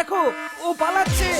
দেখো, ও পালাচ্ছে।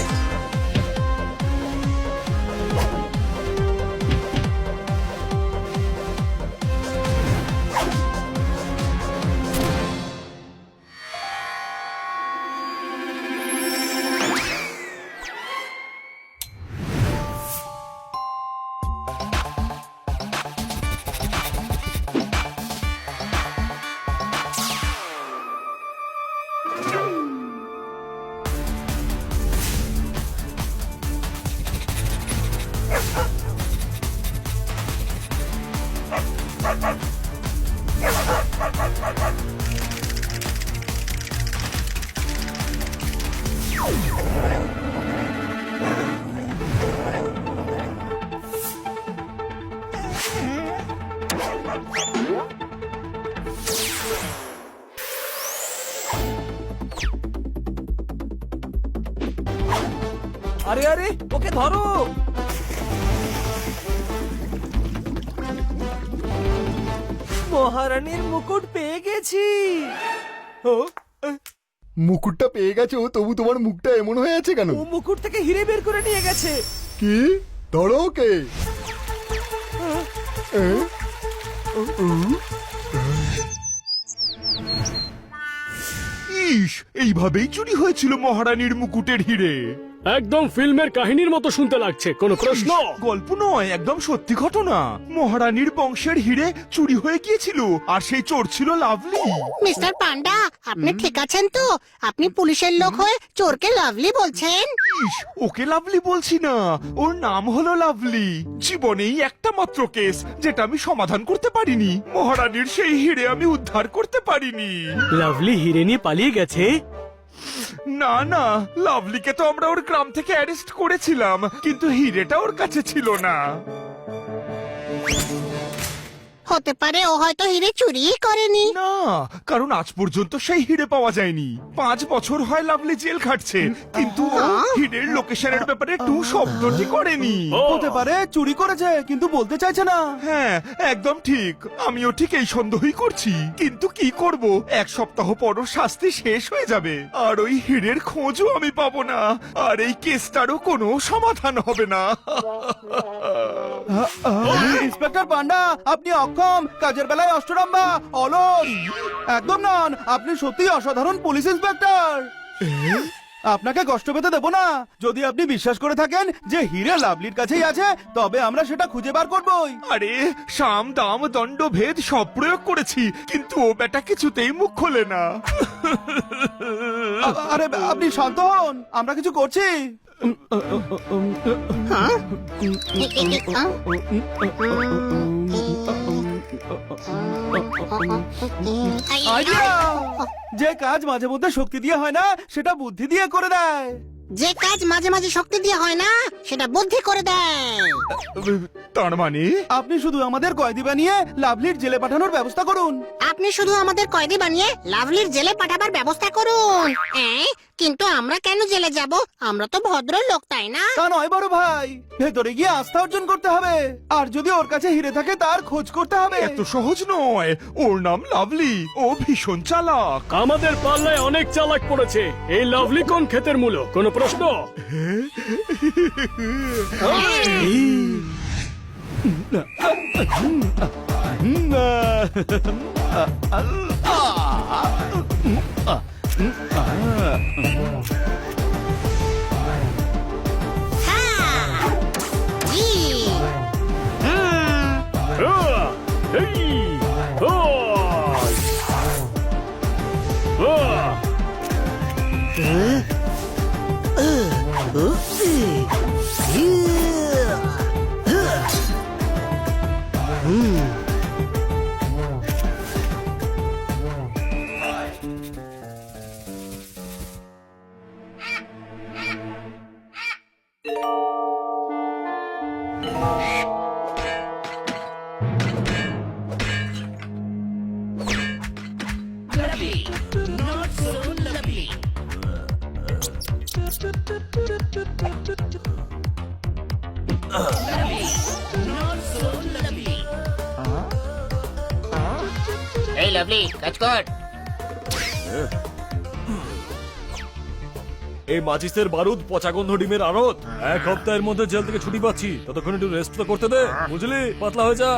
আরে আরে, ওকে ধরো। মহারানীর মুকুট পেয়ে গেছি। মুকুটটা পেয়ে গেছো, তবু তোমার মুখটা এমন হয়ে আছে কেন? ও মুকুট থেকে হিরে বের করে নিয়ে গেছে। কি? ধরো ওকে। ইস, এইভাবেই চুরি হয়েছিল মহারানীর মুকুটের হিরে। একদম ফিল্মের কাহিনীর মতো শুনতে লাগছে। কোনো প্রশ্ন? গল্প নয়, একদম সত্যি ঘটনা। মহারানীর বংশের হিরে চুরি হয়ে গিয়েছিল, আর সেই চোর ছিল লাভলি। মিস্টার পান্ডা, আপনি ঠিক আছেন তো? আপনি পুলিশের লোক হয়ে চোরকে লাভলি বলছেন? ইস, ওকে লাভলি বলছি না, ওর নাম হলো লাভলি। জীবনেই একটা মাত্র কেস যেটা আমি সমাধান করতে পারিনি। মহারানীর সেই হিরে আমি উদ্ধার করতে পারিনি। লাভলি হিরে নিয়ে পালিয়ে গেছে? না না, লাভলিকে তো আমরা ওর গ্রাম থেকে অ্যারেস্ট করেছিলাম, কিন্তু হিরেটা ওর কাছে ছিল না। হতে পারে ও হয়তো হিরে চুরিই করেনি। না, কারণ আজ পর্যন্ত সেই হিরে পাওয়া যায়নি। 5 বছর হয় লাভলি জেল খাটছে, কিন্তু ও হিরের লোকেশনের ব্যাপারে টু শব্দটি করেনি। হতে পারে চুরি করেছে, কিন্তু বলতে চাইছে না। হ্যাঁ, একদম ঠিক। আমিও ঠিক এই সন্দেহই করছি, কিন্তু কি করব? 1 সপ্তাহ পর ওর শাস্তি শেষ হয়ে যাবে, আর ওই হিরের খোঁজও আমি পাবো না, আর এই কেসটারও কোনো সমাধান হবে না। ইন্সপেক্টর পান্ডা, আপনি অক্ষম, কাজের বেলায় অষ্টরম্ভা, অলস। একদম নন, আপনি সত্যিই অসাধারণ পুলিশ ইন্সপেক্টর। আপনাকে কষ্ট পেতে দেব না। যদি আপনি বিশ্বাস করে থাকেন যে হিরে লাভলির কাছেই আছে, তবে আমরা সেটা খুঁজে বার করবই। আরে, সাম দাম দণ্ড ভেদ সব প্রয়োগ করেছি, কিন্তু ও বেটা কিছুতেই মুখ খোলে না। আরে আপনি শান্ত হন, আমরা কিছু করছি। আইডিয়া! যে কাজ মাঝে মধ্যে শক্তি দিয়ে হয় না, সেটা বুদ্ধি দিয়ে করে দেয়। যে কাজ মাঝে মাঝে শক্তি দিয়ে হয় না, সেটা বুদ্ধি করে দেয়। তার মানে আপনি শুধু আমাদের কয়েদি বানিয়ে লাভলির জেলে পাঠানোর ব্যবস্থা করুন। আপনি শুধু আমাদের কয়েদি বানিয়ে লাভলির জেলে পাঠাবার ব্যবস্থা করুন। কিন্তু আমরা কেন জেলে যাব? আমরা তো ভদ্র লোক, তাই না? তা নয় বড় ভাই, ভেতরে গিয়ে আস্থা অর্জন করতে হবে, আর যদি ওর কাছে হিরে থাকে তার খোঁজ করতে হবে। এত সহজ নয়। ওর নাম লাভলি, ও ভীষণ চালাক। আমাদের পাল্লায় অনেক চালাক পড়েছে। এই লাভলি কোন ক্ষেতের মূলো? কোনো প্রশ্ন? এই লাভলি, কাজ কর। এই মাচিসের বারুদ পচাগন্ধ ডিমের আড়ত। 1 সপ্তাহের মধ্যে জেল থেকে ছুটি পাচ্ছি, ততক্ষণ একটু রেস্ট তো করতে দে, বুঝলি? পাতলা হয়ে যা।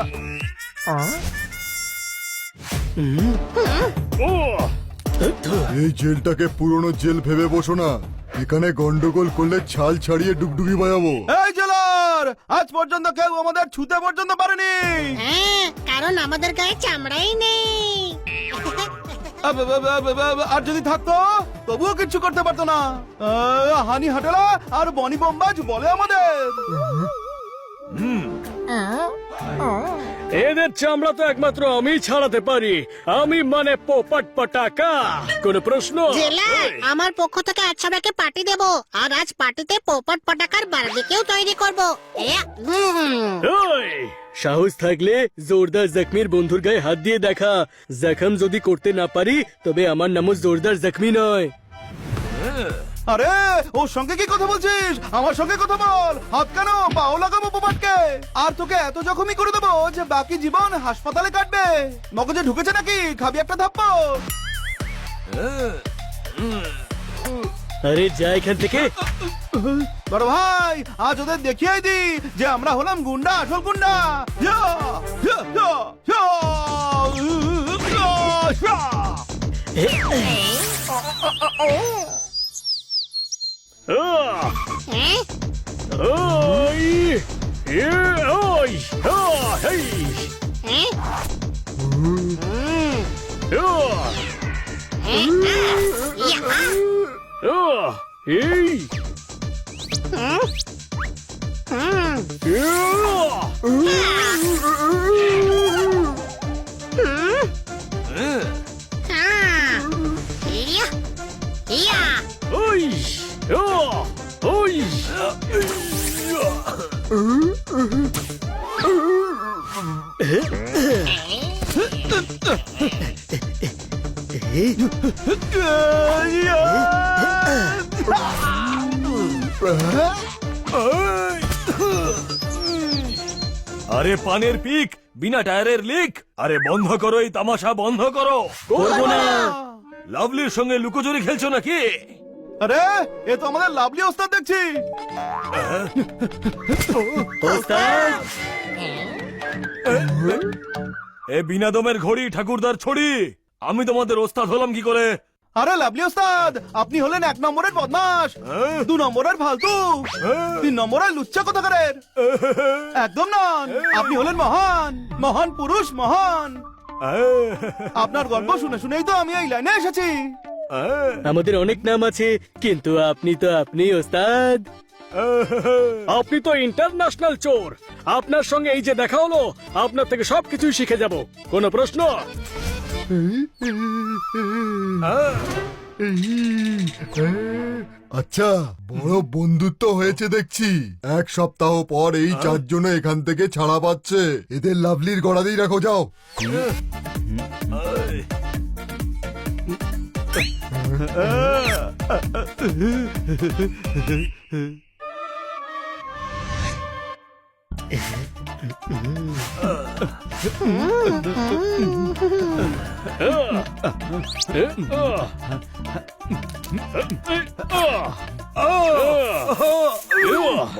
এই জেলটাকে পুরনো জেল ভেবে বসো না, এখানে গন্ডগোল করলে ছাল ছাড়িয়ে ডুগডুগি বাজাবো। এই জেলার আজ পর্যন্ত কেউ আমাদের ছুতে পর্যন্ত পারেনি। হ্যাঁ, কারণ আমাদের গায়ে চামড়াই নেই। আর যদি থাকতো তবুও কিচ্ছু করতে পারতো না। হানি হাটেলা আর বনি বোম্বাজ বলে আমাদের। এদের চামড়া তো একমাত্র আমি ছাড়াতে পারি। আমি মানে পোপট পটাকা। কোন প্রশ্ন? জেলা, আমার পক্ষ থেকে আজ সবাইকে পার্টি দেব। আর আজ পার্টিতে পোপট পটাকার বারবিকিউ তৈরি করব। ওই, সাহস থাকলে জোরদার জখমির বন্ধুর গায়ে হাত দিয়ে দেখা। জখম যদি করতে না পারি তবে আমার নামও জোরদার জখমি নয়। আরে ওর সঙ্গে কি কথা বলছিস? আমার সঙ্গে কথা বল। হাত কেন, পাও লাগাবো পোপাটকে। আর তোকে এত জখমই করে দেবো যে বাকি জীবন হাসপাতালে কাটবে। মগজে ঢুকেছে নাকি? খাবি একটা থাপ্পড়। আরে যা এখান থেকে। বড় ভাই, আজ ওদের দেখিয়ে দি যে আমরা হলাম গুন্ডা, আসল গুন্ডা। ইয়া, ইয়া, ইয়া, ইয়া, ইয়া, হ্যাঁ? ওই, ওই, হেই, হ্যাঁ? এই, ওই, ওই, আরে পানের পিক, বিনা টায়ারের লিক। আরে বন্ধ করো এই তামাশা, বন্ধ করো। করবো না। লাভলির সঙ্গে লুকোচুরি খেলছো নাকি? আরে এ তো আমাদের লাভলি ওস্তাদ দেখছি। ওস্তাদ, এ বিনা দমের ঘড়ি, ঠাকুরদার ছড়ি। আমি তোমাদের ওস্তাদ হলাম কি করে? আরে লাভলি ওস্তাদ, আপনি হলেন 1 নম্বরের বদমাস, 2 নম্বরের ফালতু, 3 নম্বরের লুচ্চা কোথাকারের। একদম নন, আপনি হলেন মহান, মহান পুরুষ, মহান। আপনার গল্প শুনে শুনেই তো আমি এই লাইনে এসেছি। আমাদের অনেক নাম আছে, কিন্তু আপনি তো আপনি ওস্তাদ। আপনি তো ইন্টারন্যাশনাল চোর। আপনার সঙ্গে এই যে দেখা হলো, আপনার থেকে সবকিছুই শিখে যাব। কোন প্রশ্ন? আচ্ছা, বড় বন্ধুত্ব হয়েছে দেখছি। 1 সপ্তাহ পর এই 4 জন এখান থেকে ছাড়া পাচ্ছে। এদের লাভলির গড়াতেই রাখো, যাও।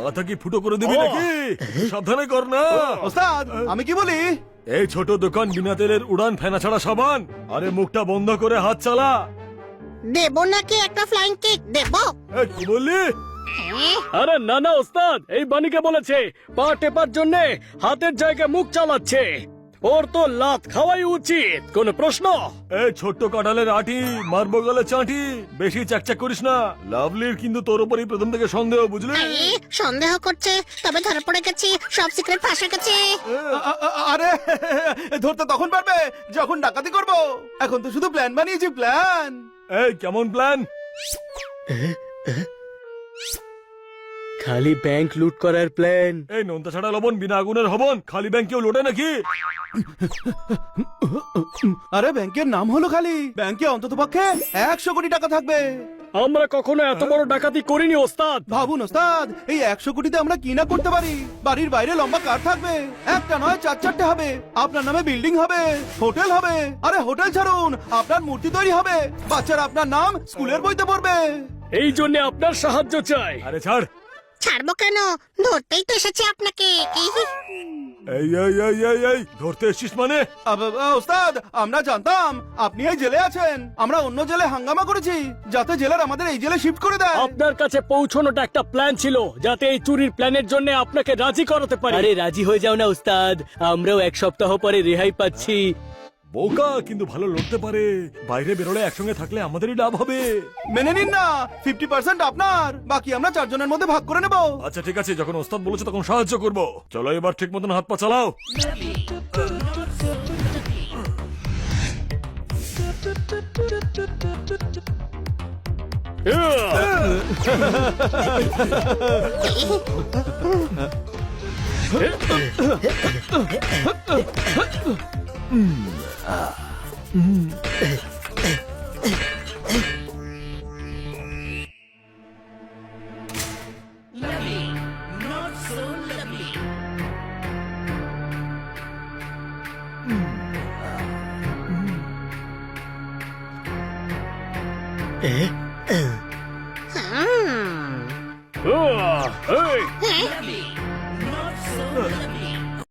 মাথা কি ফুটো করে দিবি নাকি? সাবধানে কর না। ওস্তাদ, আমি কি বলি? এই ছোট দোকান, বিনা তেলের উড়ান, ফেনা ছাড়া সাবান। আরে মুখটা বন্ধ করে হাত চালা। দেব নাকি একটা ফ্লাইং কিক দেব? এ, কি বললি? আরে না না ওস্তাদ, এই বাণীকে বলেছে পা টেপার জন্য হাতের জায়গায় মুখ চালাচ্ছে। ওর তো লাত খাওয়াই উচিত। কোন প্রশ্ন? এই ছোট্ট কাঁঠালের আটি, মারবো গলে চাটি। বেশি চাকচাক করিস না। লাভলির কিন্তু তোর উপরই প্রথম থেকে সন্দেহ, বুঝলি? সন্দেহ করছে, তবে ধরে পড়ে গেছি, সব সিক্রেট ফাঁসে গেছে। আরে ধরতে তখন পারবে যখন ডাকাতি করব। এখন তো শুধু প্ল্যান বানিয়েছি, প্ল্যান। এই কেমন প্ল্যান? খালি ব্যাংক লুট করার প্ল্যান। এই নোনতা ছাড়া লবণ, বিনা আগুনের হবন। খালি ব্যাংক কেউ লোটে নাকি? আরে ব্যাংকের নাম হলো খালি, ব্যাংকে অন্তত পক্ষে 100 কোটি টাকা থাকবে। আমরা কখনো এত বড় ডাকাতি করিনি ওস্তাদ। ভাবুন ওস্তাদ, এই 100 কোটিতে আমরা কি না করতে পারি। বাড়ির বাইরে লম্বা কার থাকবে, একটা নয় 4-4টে হবে। আপনার নামে বিল্ডিং হবে, হোটেল হবে। আরে হোটেল ছাড়ুন, আপনার মূর্তি তৈরি হবে। বাচ্চারা আপনার নাম স্কুলের বইতে পড়বে। এই জন্য আপনার সাহায্য চাই। আরে ছাড়। ছাড়বো কেন, ধরতেই তো এসেছি আপনাকে। এই ধরতে এসছিস মানে? ওস্তাদ, আমরা জানতাম আপনি এই জেলে আছেন। আমরা অন্য জেলে হাঙ্গামা করেছি যাতে জেলার আমাদের এই জেলে শিফট করে দেয়। আপনার কাছে পৌঁছানোটা একটা প্ল্যান ছিল, যাতে এই চুরির প্ল্যানের জন্য আপনাকে রাজি করাতে পারি। আরে রাজি হয়ে যাও না উস্তাদ, আমরাও এক সপ্তাহ পরে রেহাই পাচ্ছি। বোকা কিন্তু ভালো লড়তে পারে। বাইরে বেরোলে একসঙ্গে থাকলে আমাদেরই লাভ হবে। মেনে নিন না, 50% আপনার, বাকি আমরা 4 জনের মধ্যে ভাগ করে নেব। আচ্ছা ঠিক আছে, যখন ওস্তাদ বলেছে তখন সাহায্য করব। চলো এবার ঠিক মতন হাত পা চালাও।